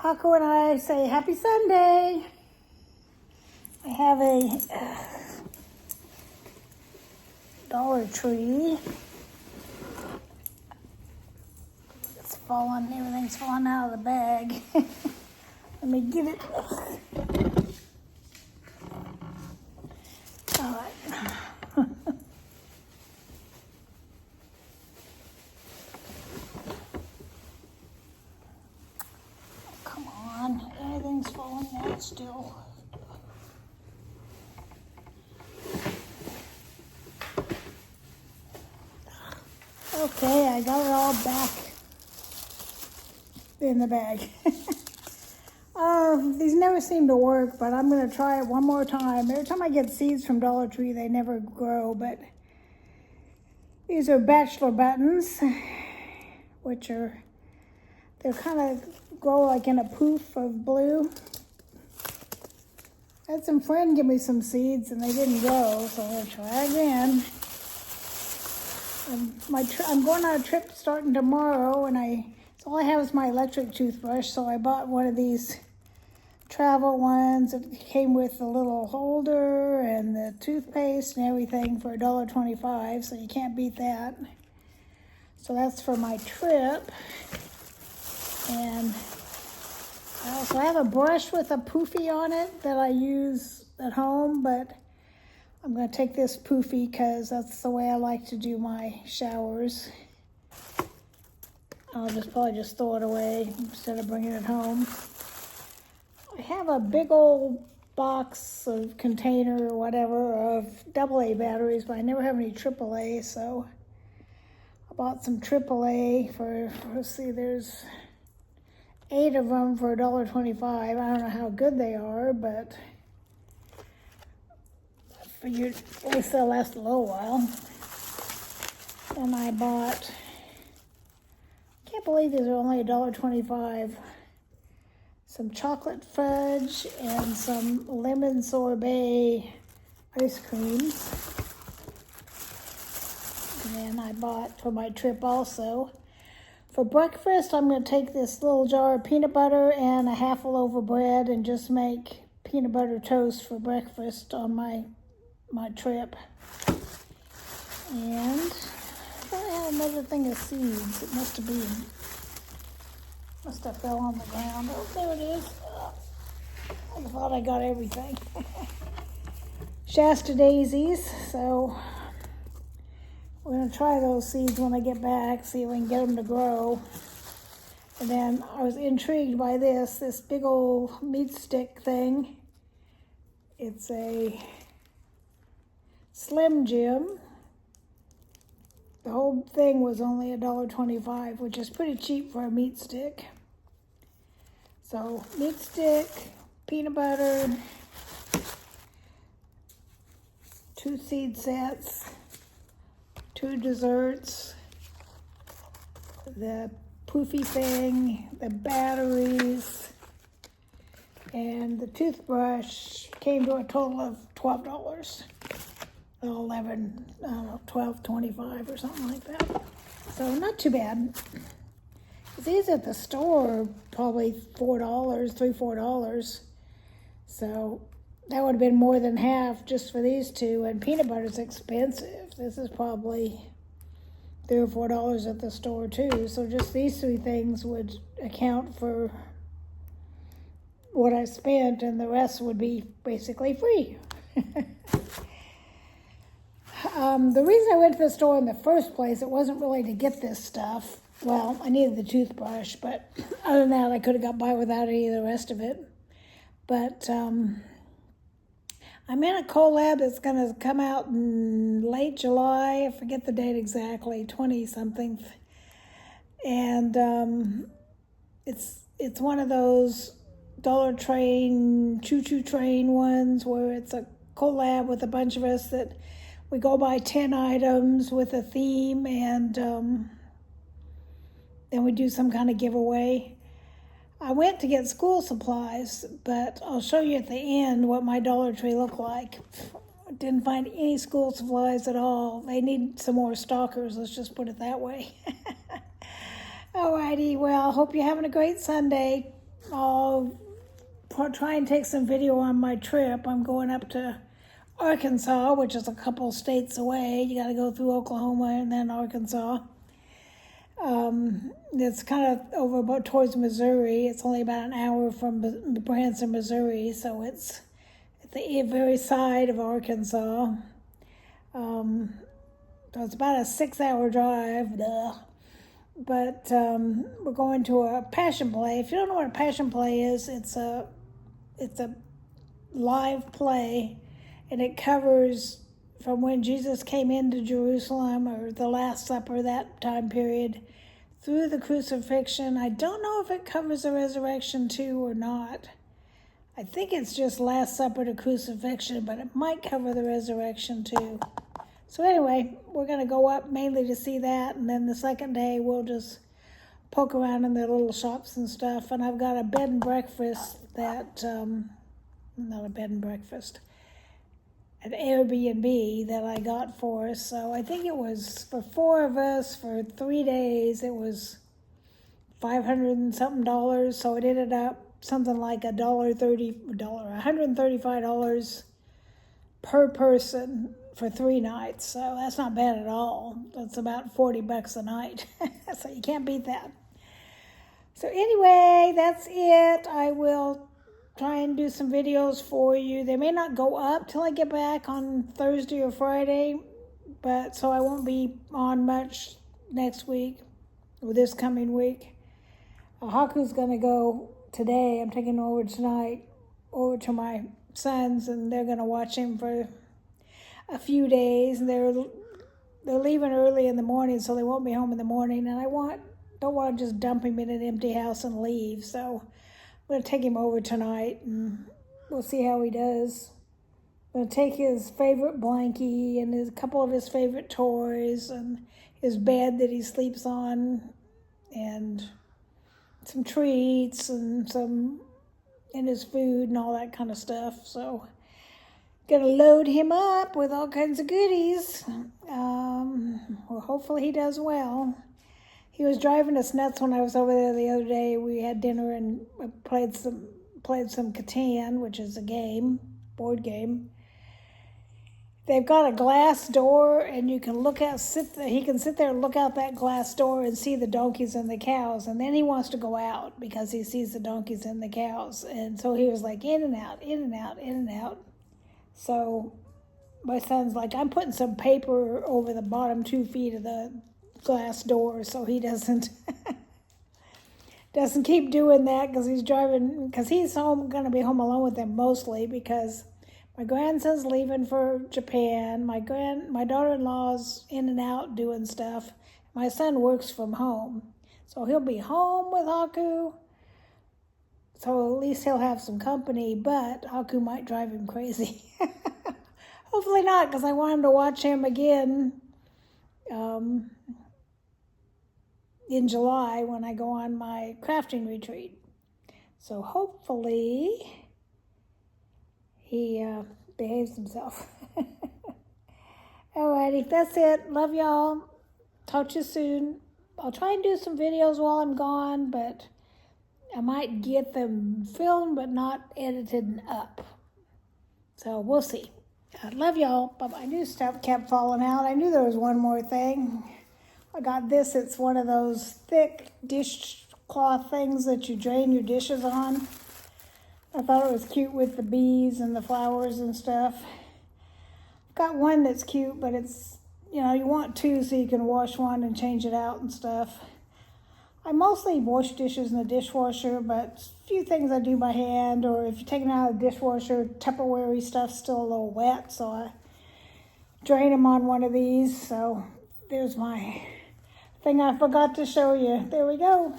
Paco and I say happy Sunday. I have a Dollar Tree. It's falling, everything's falling out of the bag. Let me get it. All right. Come on, everything's falling out still. Okay, I got it all back in the bag. These never seem to work, but I'm going to try it one more time. Every time I get seeds from Dollar Tree, they never grow, but these are bachelor buttons, which are, they're kind of grow like in a poof of blue. I had some friend give me some seeds and they didn't grow, so I'm going to try again. I'm going on a trip starting tomorrow, and so all I have is my electric toothbrush, so I bought one of these travel ones. It came with the little holder and the toothpaste and everything for $1.25, so you can't beat that. So that's for my trip. And I also have a brush with a poofy on it that I use at home, but I'm going to take this poofy because that's the way I like to do my showers. I'll probably just throw it away instead of bringing it home. I have a big old box of container or whatever of AA batteries, but I never have any AAA, so I bought some AAA for, let's see, there's 8 of them for $1.25. I don't know how good they are, but at least they'll last a little while. And I bought, I can't believe these are only $1.25. Some chocolate fudge and some lemon sorbet ice creams. And then I bought for my trip also. For breakfast, I'm going to take this little jar of peanut butter and a half a loaf of bread and just make peanut butter toast for breakfast on my trip. And I thought I had another thing of seeds. It must have fell on the ground. Oh, there it is. I thought I got everything. Shasta daisies. So we're going to try those seeds when I get back, see if we can get them to grow. And then I was intrigued by this big old meat stick thing. It's a Slim Jim. The whole thing was only $1.25, which is pretty cheap for a meat stick. So meat stick, peanut butter, 2 seed sets, 2 desserts, the poofy thing, the batteries, and the toothbrush came to a total of $12. 11, I don't know, 12.25 or something like that. So not too bad. These at the store probably $4, $3-4. So that would have been more than half just for these 2. And peanut butter's expensive. This is probably $3 or $4 at the store too. So just these 3 things would account for what I spent, and the rest would be basically free. The reason I went to the store in the first place, it wasn't really to get this stuff. Well, I needed the toothbrush, but other than that, I could have got by without any of the rest of it. But I'm in a collab that's going to come out in late July. I forget the date exactly, 20-something. And it's one of those Dollar Train, choo-choo train ones where it's a collab with a bunch of us that we go buy 10 items with a theme, and then we do some kind of giveaway. I went to get school supplies, but I'll show you at the end what my Dollar Tree looked like. I didn't find any school supplies at all. They need some more stalkers, let's just put it that way. Alrighty, well, hope you're having a great Sunday. I'll try and take some video on my trip. I'm going up to Arkansas, which is a couple states away. You got to go through Oklahoma and then Arkansas. It's kind of over about towards Missouri. It's only about an hour from Branson, Missouri, so it's at the very side of Arkansas. So it's about a 6-hour drive. Duh. But we're going to a passion play. If you don't know what a passion play is, it's a live play, and it covers from when Jesus came into Jerusalem, or the Last Supper, that time period, through the crucifixion. I don't know if it covers the resurrection too or not. I think it's just Last Supper to crucifixion, but it might cover the resurrection too. So anyway, we're going to go up mainly to see that, and then the second day we'll just poke around in the little shops and stuff. And I've got a bed and breakfast that, not a bed and breakfast, an Airbnb that I got for us. So I think it was for 4 of us for 3 days. It was $500 and something. So it ended up something like $135 per person for 3 nights. So that's not bad at all. That's about $40 a night. So you can't beat that. So anyway, that's it. I will try and do some videos for you. They may not go up till I get back on Thursday or Friday, but so I won't be on much next week or this coming week. Haku's going to go today. I'm taking him over tonight over to my sons, and they're going to watch him for a few days. They're leaving early in the morning, so they won't be home in the morning, and I don't want to just dump him in an empty house and leave. So I'm going to take him over tonight, and we'll see how he does. I'm going to take his favorite blankie and a couple of his favorite toys and his bed that he sleeps on, and some treats and his food and all that kind of stuff. So gonna load him up with all kinds of goodies. Well, hopefully he does well. He was driving us nuts when I was over there the other day. We had dinner and played some Catan, which is a board game. They've got a glass door, and you can he can sit there and look out that glass door and see the donkeys and the cows, and then he wants to go out because he sees the donkeys and the cows. And so he was like in and out, in and out, in and out. So my son's like, I'm putting some paper over the bottom 2 feet of the glass door so he doesn't keep doing that, because he's going to be home alone with them mostly, because my grandson's leaving for Japan. My daughter-in-law's in and out doing stuff. My son works from home, so he'll be home with Haku. So at least he'll have some company, but Haku might drive him crazy. Hopefully not, because I want him to watch him again in July when I go on my crafting retreat. So hopefully he behaves himself. Alrighty, that's it. Love y'all. Talk to you soon. I'll try and do some videos while I'm gone, but I might get them filmed but not edited up. So we'll see. I love y'all. Bye-bye. I knew stuff kept falling out. I knew there was one more thing. I got this. It's one of those thick dishcloth things that you drain your dishes on. I thought it was cute with the bees and the flowers and stuff. I've got one that's cute, but it's, you want 2 so you can wash one and change it out and stuff. I mostly wash dishes in the dishwasher, but a few things I do by hand, or if you take them out of the dishwasher, Tupperware stuff's still a little wet, so I drain them on one of these. So there's my thing I forgot to show you. There we go.